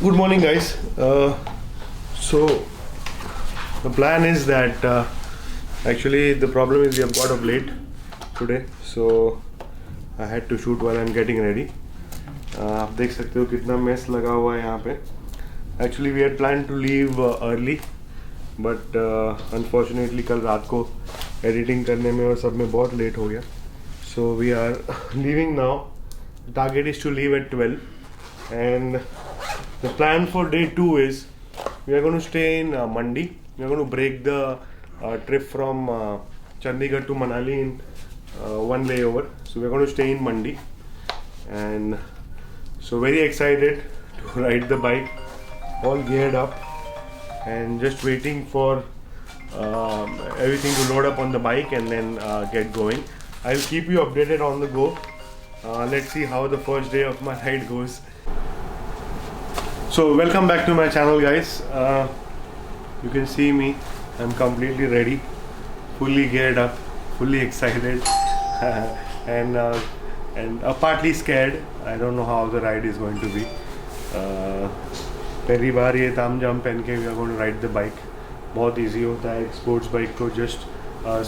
Good morning, guys. So the plan is that actually the problem is we have got up late today, so I had to shoot while I'm getting ready. आप देख सकते हो कितना mess लगा हुआ है यहाँ पे. Actually we had planned to leave early, but unfortunately कल रात को editing करने में और सब में बहुत लेट हो गया. So we are leaving now. The target is to leave at 12, and the plan for day 2 is we are going to stay in Mandi. We are going to break the trip from Chandigarh to Manali in one layover. So we are going to stay in Mandi, and so very excited to ride the bike, all geared up and just waiting for everything to load up on the bike and then get going. I'll keep you updated on the go. Let's see how the first day of my ride goes. So welcome back to my channel, guys. You can see me. I'm completely ready, fully geared up, fully excited, and partly scared. I don't know how the ride is going to be. पहली बार ये तामझाम पहन के we are going to ride the bike. बहुत easy होता है sports bike को just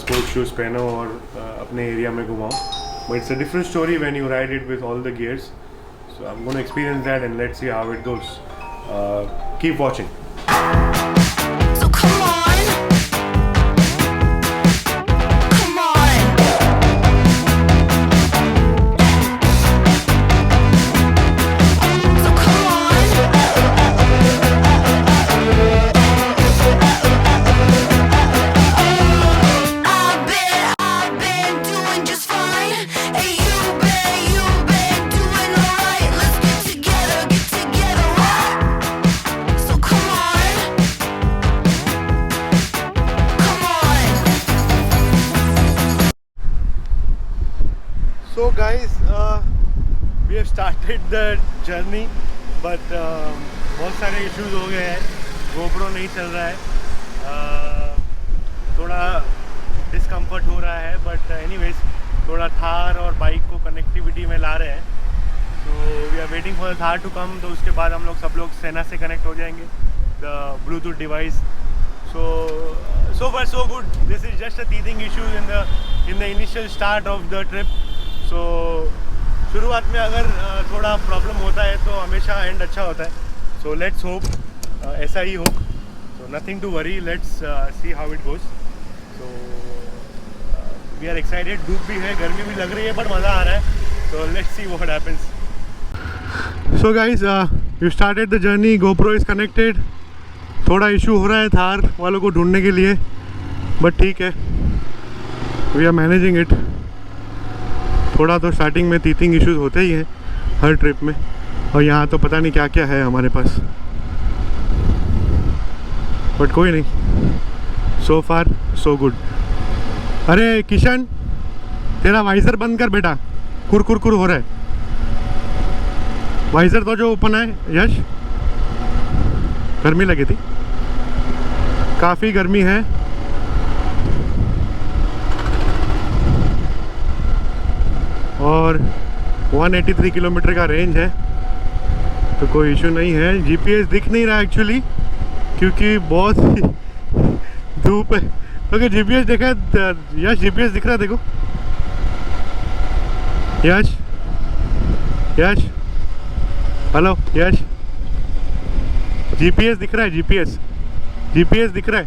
sports shoes पहनो और अपने एरिया में घुमाओ. But it's a different story when you ride it with all the gears. So I'm going to experience that and let's see how it goes. Keep watching. So come on, come on. So come on. I've been doing just fine. Hey, you've been doing alright. Let's get together, right? So come on, come on. So guys, we have started the journey, but बहुत सारे issues हो गए हैं. GoPro नहीं चल रहा है. थोड़ा डिस्कम्फर्ट हो रहा है, बट एनीवेज थोड़ा थार और बाइक को कनेक्टिविटी में ला रहे हैं. तो we are waiting for the Thar to come. तो उसके बाद हम लोग सब लोग सेना से कनेक्ट हो जाएंगे, the Bluetooth device. So far so good. This is just a teething issue in the initial start of the trip. So शुरुआत में अगर थोड़ा प्रॉब्लम होता है तो हमेशा एंड अच्छा होता है. So let's hope ऐसा ही हो. So nothing to worry. Let's see how it goes. So we are excited. धूप भी है, गर्मी भी लग रही है, but मज़ा आ रहा है. So let's see what happens. So guys, we started the journey. GoPro is connected. थोड़ा इशू हो रहा है थार वालों को ढूंढने के लिए, बट ठीक है, वी आर मैनेजिंग इट. थोड़ा तो स्टार्टिंग में टीथिंग इश्यूज होते ही हैं हर ट्रिप में, और यहाँ तो पता नहीं क्या क्या है हमारे पास, बट कोई नहीं. सो फार सो गुड. अरे किशन, तेरा वाइज़र बंद कर बेटा, कुर कुर कुर हो रहा है. वाइज़र तो जो ओपन है. यश, गर्मी लगी थी, काफ़ी गर्मी है. और 183 किलोमीटर का रेंज है, तो कोई इशू नहीं है. जीपीएस दिख नहीं रहा एक्चुअली, क्योंकि बहुत धूप है. ओके, जीपीएस देखा है. यश, जीपीएस दिख रहा है, देखो. यश, यश, हेलो यश, जीपीएस दिख रहा है. जीपीएस दिख रहा है.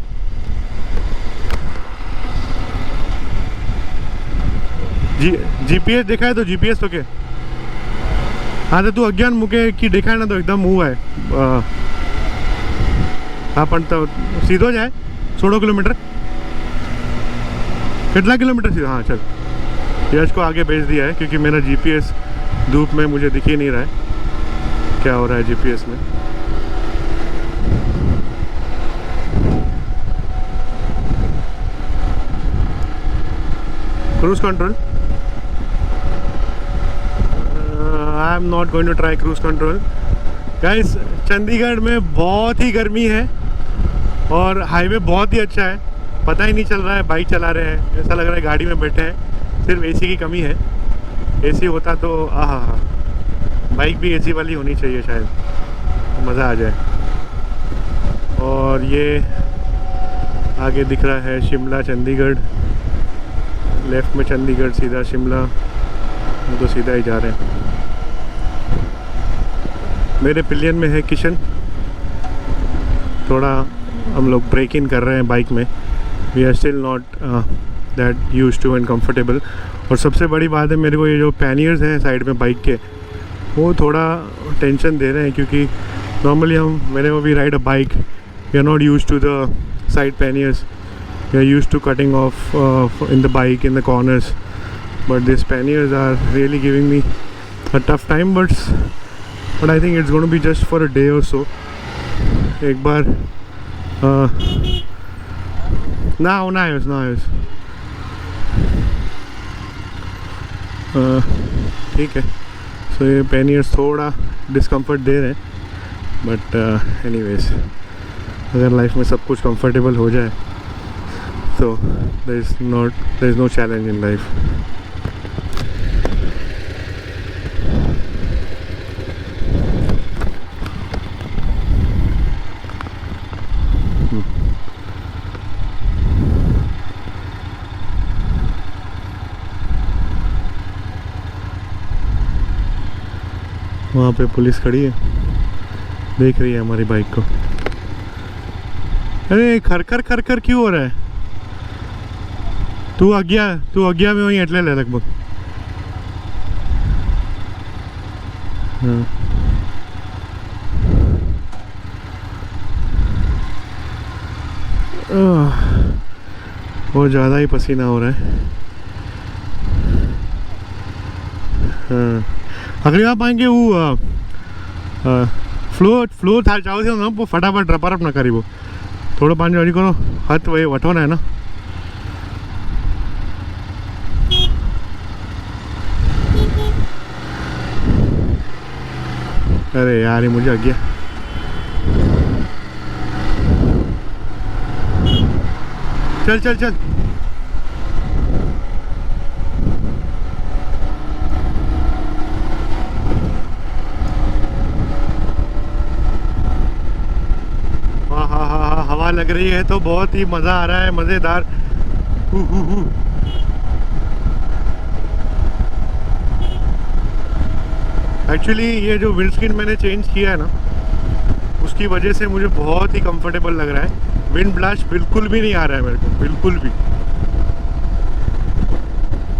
जीपीएस देखा है तो जीपीएस तो क्या. हाँ, तो तू अज्ञान मुके की देखा है ना, तो एकदम मुँह है. हाँ, पण तो सीधो जाए 16 किलोमीटर. कितना किलोमीटर सीधा. हाँ चल, यश को आगे भेज दिया है, क्योंकि मेरा जीपीएस धूप में मुझे दिख ही नहीं रहा है क्या हो रहा है जीपीएस में. Cruise control. I am not going to try cruise control. Guys, Chandigarh में बहुत ही गर्मी है और हाईवे बहुत ही अच्छा है. पता ही नहीं चल रहा है बाइक चला रहे हैं, ऐसा लग रहा है गाड़ी में बैठे हैं. सिर्फ एसी की कमी है. एसी होता तो बाइक भी एसी वाली होनी चाहिए शायद. मज़ा आ जाए। और ये आगे दिख रहा है शिमला चंडीगढ़, लेफ़्ट में चंडीगढ़, सीधा शिमला, हम तो सीधा ही जा रहे हैं। मेरे पिलियन में है किशन, थोड़ा हम लोग ब्रेक इन कर रहे हैं बाइक में। We are still not that used to and comfortable. और सबसे बड़ी बात है, मेरे को ये जो पैनियर्स हैं साइड में बाइक के, वो थोड़ा टेंशन दे रहे हैं, क्योंकि नॉर्मली हम whenever we ride a bike we are not used to the side panniers, we are used to cutting off in the bike in the corners, but this panniers are really giving me a tough time, but I think it's going to be just for a day or so. एक बार ना ठीक है। सो ये panniers थोड़ा discomfort दे रहे हैं, but anyways अगर life में सब कुछ कंफर्टेबल हो जाए तो there is no challenge in life. वहाँ पे पुलिस खड़ी है, देख रही है हमारी बाइक को। अरे खरखर खरखर क्यों हो रहा है? तू अज्ञा में वहीं एटले लगभग। हाँ बहुत ज़्यादा ही पसीना हो रहा है। हाँ अगली बार पाएंगे वो फ्लो था चाहो थी ना, वो फटाफट रपारप ना करी, वो थोड़ा पानी वाली करो, हाथ वही वठवाना है ना। अरे यार ये मुझे आ गया। चल चल चल हवा लग रही है तो बहुत ही मज़ा आ रहा है, मज़ेदार। एक्चुअली ये जो विंडस्क्रीन मैंने चेंज किया है ना, उसकी वजह से मुझे बहुत ही कंफर्टेबल लग रहा है। विंड ब्लास्ट बिल्कुल भी नहीं आ रहा है मेरे को, बिल्कुल भी,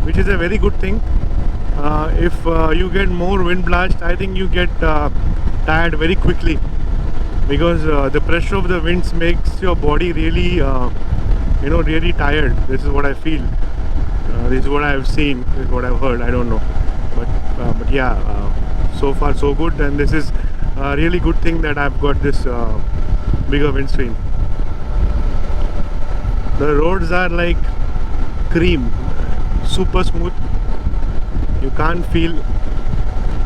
which is a very good thing. If you get more wind blast, I think you get tired very quickly, because the pressure of the winds makes your body really really tired. This is what I feel, this is what I have seen, this is what I've heard, I don't know, but yeah, so far so good, and this is a really good thing that I've got this bigger windscreen. The roads are like cream, super smooth. You can't feel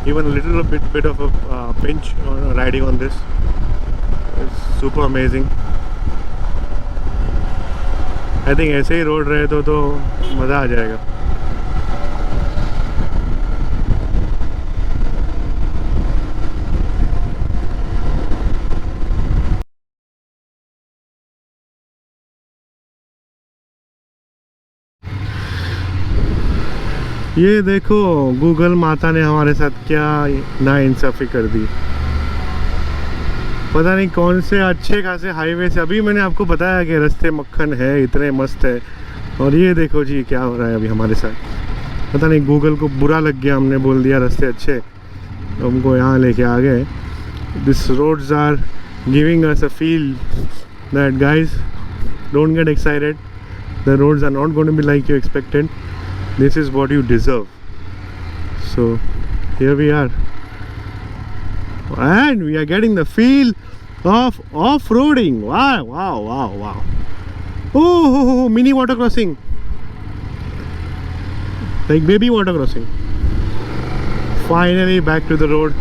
even a little bit of a pinch riding on this. It's super amazing. I think ऐसे ही road रहे तो मज़ा आ जाएगा. ये देखो Google माता ने हमारे साथ क्या नाइंसाफ़ी कर दी. पता नहीं कौन से अच्छे खासे हाईवे से, अभी मैंने आपको बताया कि रास्ते मक्खन है, इतने मस्त है, और ये देखो जी क्या हो रहा है अभी हमारे साथ. पता नहीं गूगल को बुरा लग गया, हमने बोल दिया रास्ते अच्छे, तो हमको यहाँ लेके आ गए. This roads are giving us a feel that guys don't get excited, the roads are not going to be like you expected. This is what you deserve. So here we are, and we are getting the feel of off-roading. Wow, wow, wow, wow. Oh, mini water crossing, like baby water crossing. Finally back to the road.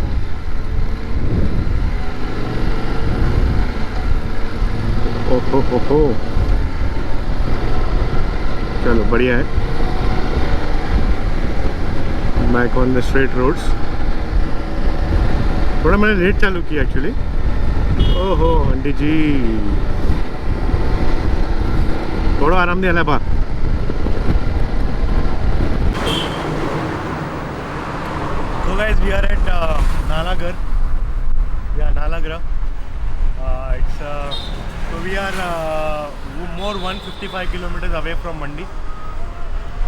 Oh. चलो बढ़िया है. Back on the straight roads. थोड़ा मैंने late चालू किया actually, ओहो aunty जी थोड़ा आराम दिया बा So guys, we are at Nalagarh. Yeah, Nalagarh. So we are more 155 kilometers away from Mandi.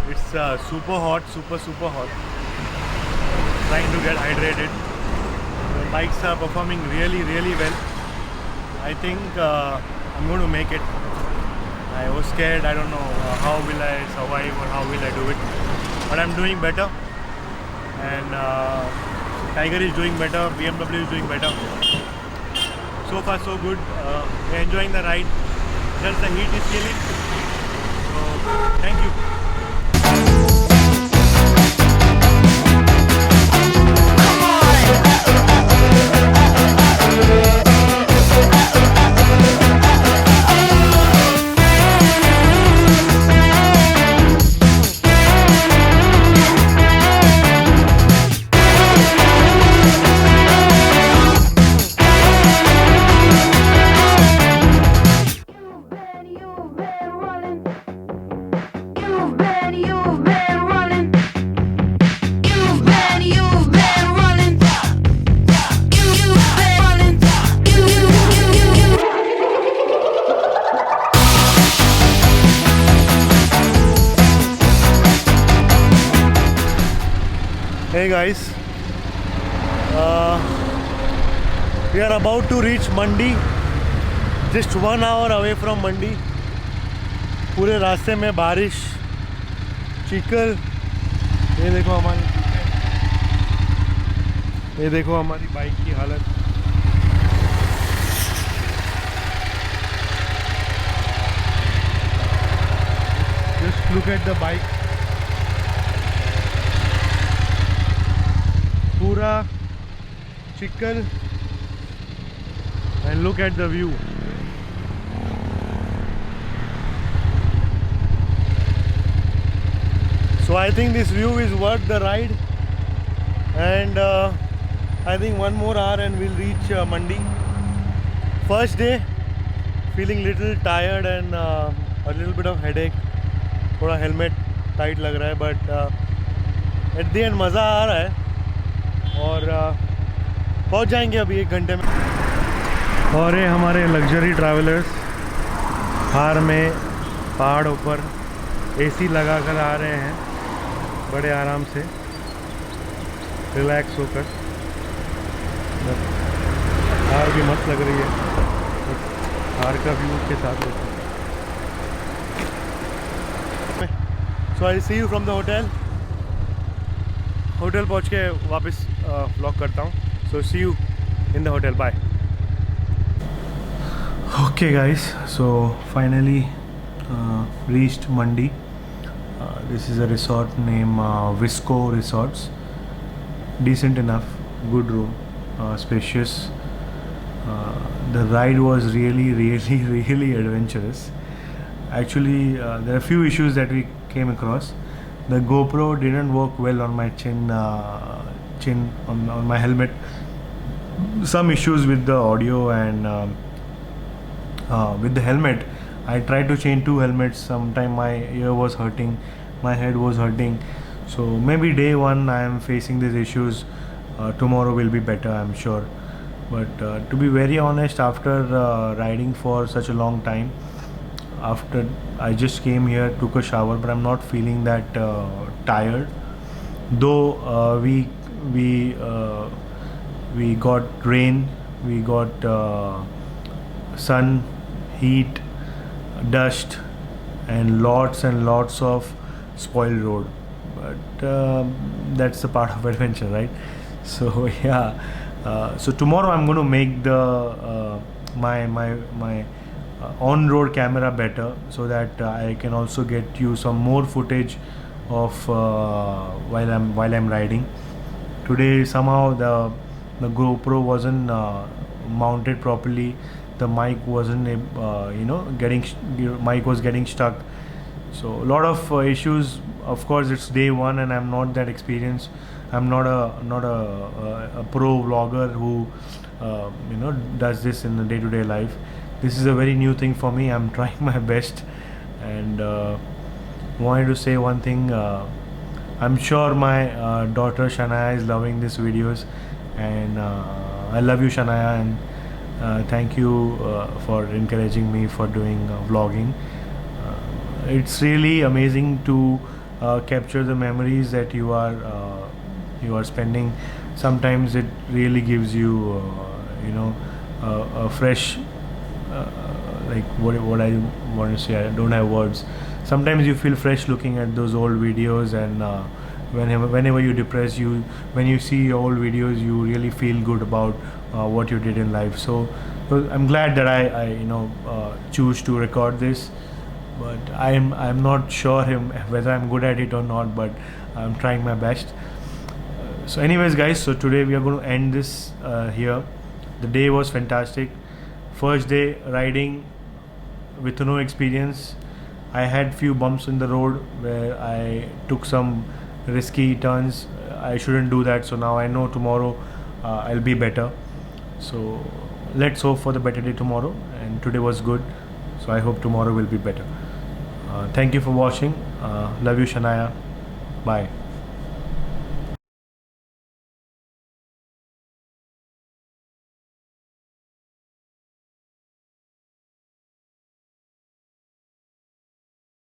It's super hot, super hot. Trying to get hydrated. The bikes are performing really well. I think I'm going to make it. I was scared. I don't know how will I survive or how will I do it. But I'm doing better. And Tiger is doing better. BMW is doing better. So far so good. We're enjoying the ride. Just the heat is killing. So thank you. Hey guys, we are about to reach Mandi, just 1 hour away from Mandi. पूरे रास्ते में बारिश, चिकल, ये देखो हमारी bike की हालत. Just look at the bike. पूरा चिकल and look at the view. So I think this view is worth the ride, and I think 1 more hour and we'll reach Mandi. First day, feeling little tired and a little bit of headache. थोड़ा helmet tight लग रहा है, but at the end मज़ा आ रहा है. और पहुंच जाएंगे अभी 1 घंटे में. और ये हमारे लग्जरी ट्रैवलर्स थार में पहाड़ों पर एसी लगा कर आ रहे हैं बड़े आराम से, रिलैक्स होकर. थार भी मस्त लग रही है, थार का व्यू के साथ होता है. So I see you from the hotel. Hotel पहुंच के वापस व्लॉग करता हूँ. So see you in the hotel. Bye. Okay guys, so finally reached Mandi. This is a resort name Visco resorts. Decent enough, good room, spacious. The ride was really adventurous. Actually, there are a few issues that we came across. The GoPro didn't work well on my chin on my helmet. Some issues with the audio and with the helmet. I tried to change 2 helmets. Sometime my ear was hurting, my head was hurting. So maybe day 1 I am facing these issues. Tomorrow will be better, I'm sure. But to be very honest, after riding for such a long time, after I just came here, took a shower, but I'm not feeling that tired. Though we got rain, we got sun, heat, dust, and lots of spoiled road. But that's the part of adventure, right? So yeah, so tomorrow I'm going to make the my on-road camera better, so that I can also get you some more footage of while I'm riding. Today somehow the GoPro wasn't mounted properly. The mic wasn't mic was getting stuck. So a lot of issues. Of course, it's day 1 and I'm not that experienced. I'm not a pro vlogger who does this in the day-to-day life. This is a very new thing for me. I'm trying my best, and wanted to say one thing. I'm sure my daughter Shania is loving these videos, and I love you, Shania, and thank you for encouraging me for doing vlogging. It's really amazing to capture the memories that you are spending. Sometimes it really gives you a fresh like what I want to say. I don't have words. Sometimes you feel fresh looking at those old videos, and whenever you depress, when you see your old videos, you really feel good about what you did in life. So I'm glad that I choose to record this, but I'm not sure whether I'm good at it or not, but I'm trying my best. So anyways guys, so today we are going to end this here. The day was fantastic. First day riding with no experience. I had few bumps in the road where I took some risky turns. I shouldn't do that, so now I know tomorrow I'll be better. So let's hope for the better day tomorrow, and today was good, so I hope tomorrow will be better. Thank you for watching. Love you, Shania. Bye.